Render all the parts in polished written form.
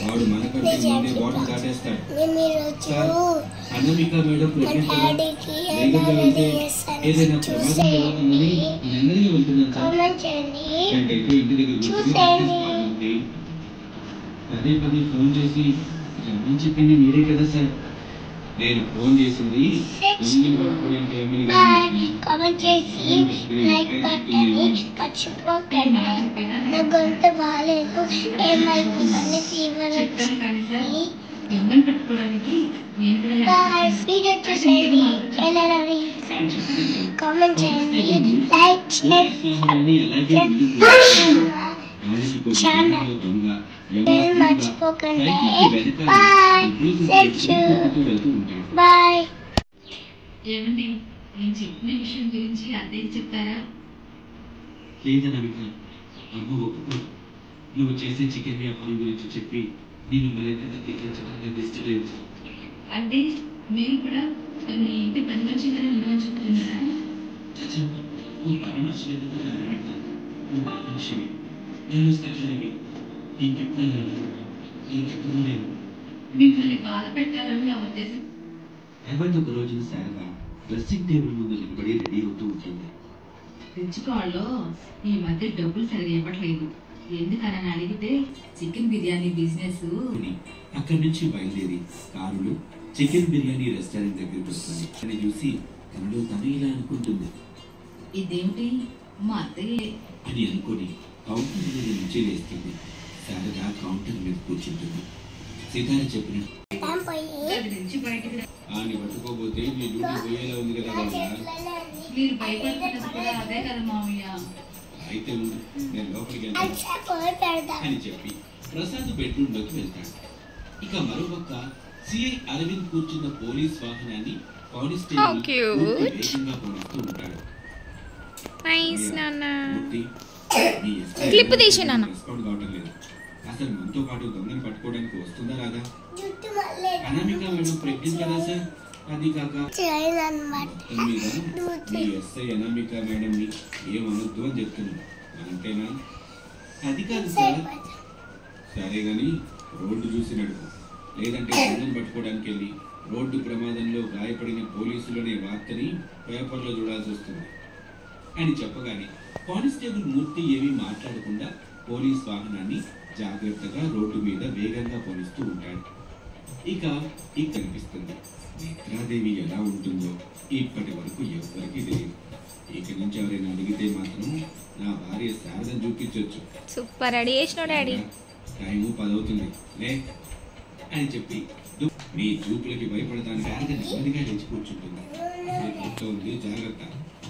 వాడు మనకంటే ముందే బాటిల్ దాటేస్తాడు. అనామిక మేడం ప్రెగ్నెంట్ వేగంగా వెళ్తే ఏదైనా ప్రమాదం జరుగుతుందని నెమ్మదిగా వెళ్తున్నాను సార్. నాకైతే ఇంటి దగ్గర కూర్చొని పదే పదే ఫోన్ చేసి రమ్మని చెప్పింది మీరే కదా సార్. నేను ఫోన్ చేసింది కామెంట్ చేసి లైక్ బటన్ని మర్చిపోకండి. నా గొంతు బాగాలేదు, ఏమైపోతుంది, ఫీవర్ వచ్చింది. వీడియో చూసేది వెళ్ళాలని కామెంట్ చేయండి, లైక్ చేసి ఛానల్ మర్చిపోకండి. Bye bye. ఏమండి, నేను చెప్పిన విషయం గురించి అదేం చెప్తారా? లేదనమిక, అమ్మ ఒప్పుకో. నువ్వు చేసే చికెన్ వ్యాపారం గురించి చెప్పి నేను మరింతగా తీర్చడానికి ఇష్టలేదు. అంటే మీరు కూడా మీ ఇంటి పని మనిషిగానే ఉండమని చెప్తున్నారా? నువ్వు పని మనిషి మనిషివి, నేను స్టేషన్కి ఇంకెప్పుడు లేదు. మిమ్మల్ని బాధ పెట్టాలని నా ఉద్దేశం. ఎవరితో ఒక రోజున శారద డ్రెస్సింగ్ టేబుల్ ముందు నిలబడి రెడీ అవుతూ ఉంటుంది. తెచ్చుకోవాలో ఈ మధ్య డబ్బులు సరిగా ఇవ్వట్లేదు. ఎందుకని అడిగితే చికెన్ బిర్యానీ బిజినెస్. అక్కడి నుంచి బయలుదేరి కారులో చికెన్ బిర్యానీ రెస్టారెంట్ దగ్గరికి వస్తుంది. అని చూసి తనలో తను ఇలా అనుకుంటుంది, ఇదేమిటి మా అత్తయ్య అని అనుకుని కౌంటర్ మీద నుంచి లేస్తుంది. శారద కౌంటర్ మీద కూర్చుంటుంది. సీతార చెప్పిన నుంచి బయటకు ఆని పట్టుకోబోతే నీ డ్యూటీ పోయేలా ఉంది కదా బాబా. మీరు భయపడుతున్నది కూడా అదే కదా మామయ్య. అయితే నేను లోపలికి వెళ్తాను అని చెప్పి ప్రసాద్ బెడ్రూమ్లోకి వెళ్తాడు. ఇక మరోపక్క సిఐ అరవింద్ కూర్చున్న పోలీస్ వాహనాన్ని కానిస్టేబుల్ వేగంగా పోనిస్తూ ఉంటాడు. క్లిప్ తీసి నాన్న. రెస్పాండ్ కావటం లేదు. అసలు మనతో పాటు దొంగని పట్టుకోవడానికి వస్తుందా రాదా? అనామిక మేడం ప్రెగ్నెంట్ కదా సార్. అది కాక మీ ఎస్ఐ అనామిక మేడం ని ఏమనొద్దు అని చెప్తున్నాను. అంతేనా? అది కాదు సార్. సరే గాని రోడ్డు చూసి నడుపు, లేదంటే దొంగని పట్టుకోవడానికి వెళ్ళి రోడ్డు ప్రమాదంలో గాయపడిన పోలీసులనే వార్తని పేపర్లో చూడాల్సి వస్తుంది అని చెప్పగానే కానిస్టేబుల్ మూర్తి ఏమీ మాట్లాడకుండా పోలీస్ వాహనాన్ని జాగ్రత్తగా రోడ్డు మీద వేగంగా పోనిస్తూ ఉంటాడు. ఇక కనిపిస్తుంది నేత్రాదేవి ఎలా ఉంటుందో ఇప్పటి వరకు ఎవరికి తెలియదు. ఇక నుంచి ఎవరైనా అడిగితే మాత్రం నా భార్య శారదను చూపించవచ్చు. సూపర్ రెడీ చేసినావు డాడీ. టైము 10 అవుతుంది లే అని చెప్పి మీ చూపులకి భయపడతాను శారద నెమ్మదిగా లేచి కూర్చుంటుంది. ఉంది జాగ్రత్త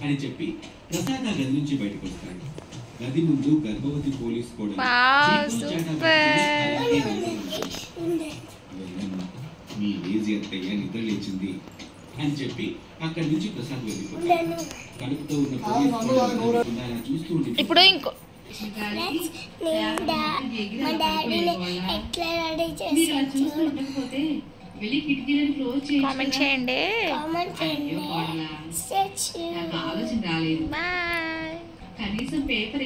అని చెప్పి ప్రసాద్ ఆ గది నుంచి బయటకు వస్తాడు. గది ముందు గర్భవతి పోలీస్ కూడా మీ లేజీ అత్తయ్య నిద్ర లేచింది అని చెప్పి అక్కడి నుంచి ప్రసాద్ వెళ్ళిపోతాడు. కడుపుతో ఉన్న పోలీస్ చూస్తూ ఉండి ఇప్పుడు ఇంకో కామెంట్ చేయండి. ఆలోచన రాలేదు. బాయ్. కనీసం పేపర్